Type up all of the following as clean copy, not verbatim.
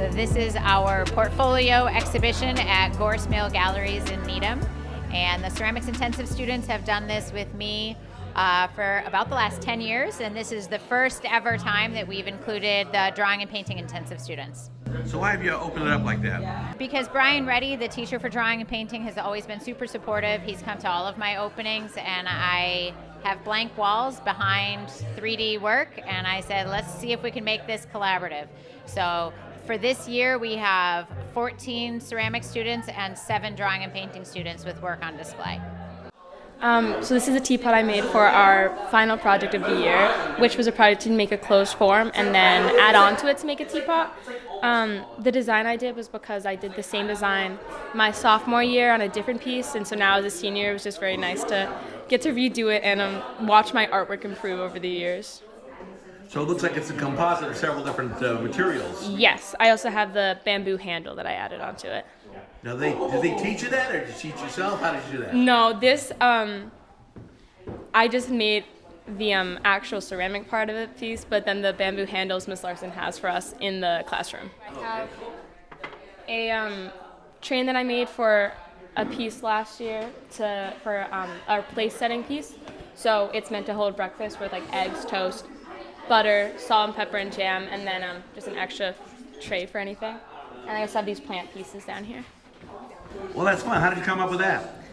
So this is our portfolio exhibition at Gorse Mill Galleries in Needham. And the ceramics intensive students have done this with me for about the last 10 years. And this is the first ever time that we've included the drawing and painting intensive students. So why have you opened it up like that? Because Brian Reddy, the teacher for drawing and painting, has always been super supportive. He's come to all of my openings, and I have blank walls behind 3D work, and I said, let's see if we can make this collaborative. So for this year, we have 14 ceramic students and 7 drawing and painting students with work on display. So this is a teapot I made for our final project of the year, which was a project to make a closed form and then add on to it to make a teapot. The design I did was because I did the same design my sophomore year on a different piece, and so now as a senior it was just very nice to get to redo it and watch my artwork improve over the years. So it looks like it's a composite of several different materials. Yes, I also have the bamboo handle that I added onto it. Now, did they teach you that, or did you teach yourself? How did you do that? No, this, I just made the actual ceramic part of the piece, but then the bamboo handles Miss Larson has for us in the classroom. I have a train that I made for a piece last year for our place setting piece. So it's meant to hold breakfast with like eggs, toast, butter, salt and pepper and jam, and then just an extra tray for anything. And I also have these plant pieces down here. Well, that's fun. How did you come up with that?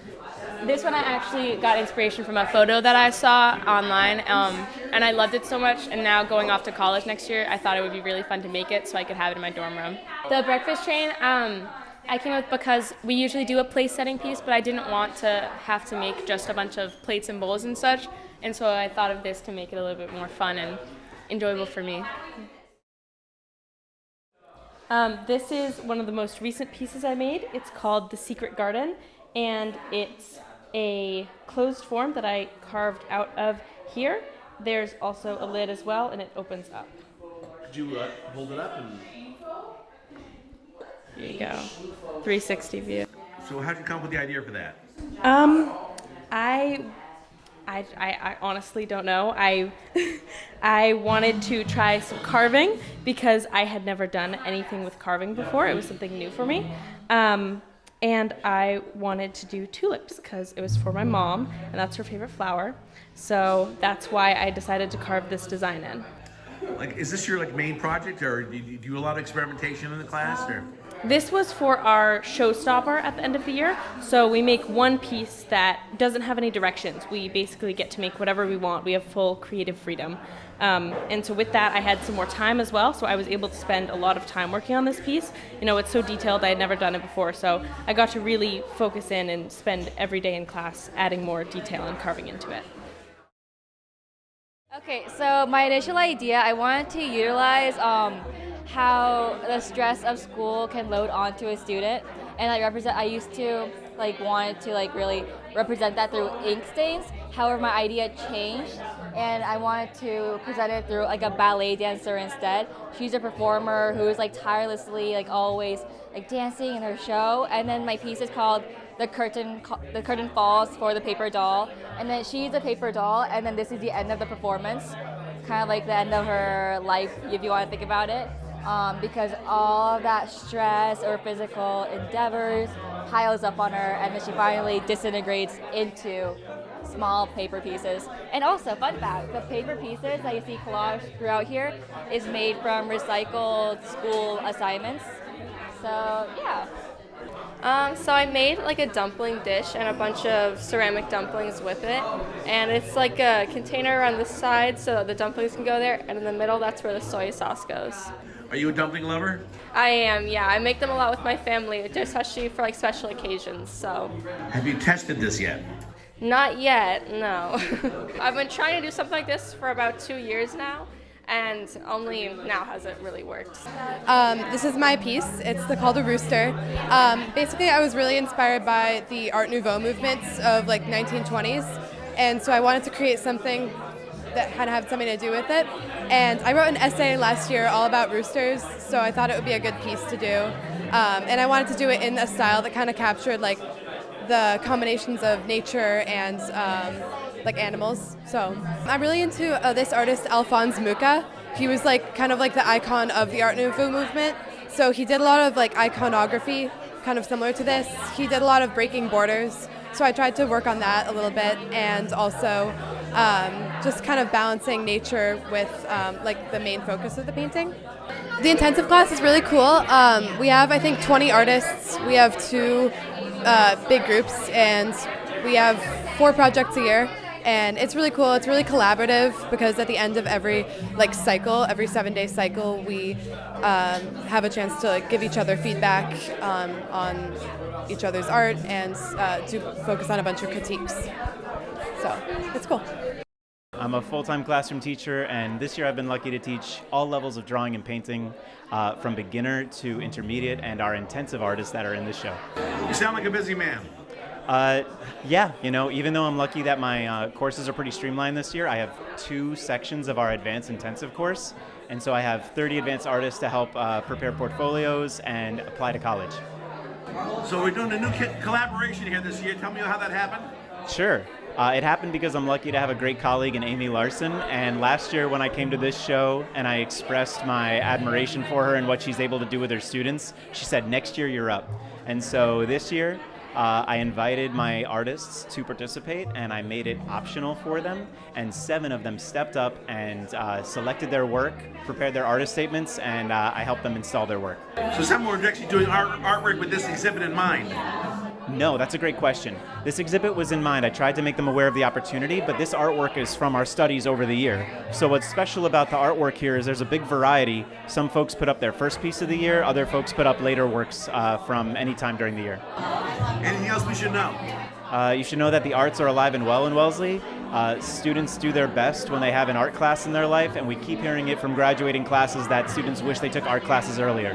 This one I actually got inspiration from a photo that I saw online, and I loved it so much, and now going off to college next year, I thought it would be really fun to make it so I could have it in my dorm room. The breakfast train, I came up with because we usually do a place setting piece, but I didn't want to have to make just a bunch of plates and bowls and such, and so I thought of this to make it a little bit more fun and enjoyable for me. This is one of the most recent pieces I made. It's called The Secret Garden, and it's a closed form that I carved out of here. There's also a lid as well, and it opens up. Could you hold it up? And... There you go. 360 view. So how did you come up with the idea for that? I honestly don't know. I wanted to try some carving because I had never done anything with carving before. It was something new for me. And I wanted to do tulips because it was for my mom, and that's her favorite flower. So that's why I decided to carve this design in. Like, is this your main project, or do you do a lot of experimentation in the class? Or? This was for our showstopper at the end of the year. So we make one piece that doesn't have any directions. We basically get to make whatever we want. We have full creative freedom. And so with that, I had some more time as well. So I was able to spend a lot of time working on this piece. You know, it's so detailed. I had never done it before. So I got to really focus in and spend every day in class adding more detail and carving into it. Okay, so my initial idea, I wanted to utilize how the stress of school can load onto a student, and I used to wanted to really represent that through ink stains. However, my idea changed, and I wanted to present it through a ballet dancer instead. She's a performer who's tirelessly always dancing in her show, and then my piece is called The Curtain Falls for the Paper Doll, and then she's a paper doll, and then this is the end of the performance, kind of like the end of her life if you want to think about it. Because all of that stress or physical endeavors piles up on her, and then she finally disintegrates into small paper pieces. And also, fun fact, the paper pieces that you see collaged throughout here is made from recycled school assignments. So, yeah. So I made a dumpling dish and a bunch of ceramic dumplings with it, and it's a container on the side so the dumplings can go there, and in the middle that's where the soy sauce goes. Are you a dumpling lover? I am, yeah. I make them a lot with my family, especially for special occasions. So. Have you tested this yet? Not yet, no. I've been trying to do something like this for about 2 years now, and only now has it really worked. This is my piece. It's called The Rooster. Basically, I was really inspired by the Art Nouveau movements of 1920s, and so I wanted to create something that kind of had something to do with it. And I wrote an essay last year all about roosters, so I thought it would be a good piece to do. And I wanted to do it in a style that kind of captured the combinations of nature and animals. So I'm really into this artist Alphonse Mucha. He was kind of the icon of the Art Nouveau movement. So he did a lot of like iconography, kind of similar to this. He did a lot of breaking borders. So I tried to work on that a little bit, and also just kind of balancing nature with like the main focus of the painting. The intensive class is really cool. We have, I think, 20 artists. We have 2 big groups, and we have 4 projects a year. And it's really cool. It's really collaborative because at the end of every cycle, every 7-day cycle, we have a chance to give each other feedback on each other's art and do focus on a bunch of critiques. So it's cool. I'm a full-time classroom teacher, and this year I've been lucky to teach all levels of drawing and painting, from beginner to intermediate, and our intensive artists that are in this show. You sound like a busy man. Yeah, even though I'm lucky that my courses are pretty streamlined this year, I have 2 sections of our advanced intensive course, and so I have 30 advanced artists to help prepare portfolios and apply to college. So we're doing a new collaboration here this year. Tell me how that happened. Sure. It happened because I'm lucky to have a great colleague in Amy Larson, and last year when I came to this show and I expressed my admiration for her and what she's able to do with her students, she said, "Next year you're up." And so this year, I invited my artists to participate, and I made it optional for them, and 7 of them stepped up and selected their work, prepared their artist statements, and I helped them install their work. So someone was actually doing artwork with this exhibit in mind. No, that's a great question. This exhibit was in mind. I tried to make them aware of the opportunity, but this artwork is from our studies over the year. So what's special about the artwork here is there's a big variety. Some folks put up their first piece of the year, other folks put up later works from any time during the year. Anything else we should know? You should know that the arts are alive and well in Wellesley. Students do their best when they have an art class in their life, and we keep hearing it from graduating classes that students wish they took art classes earlier.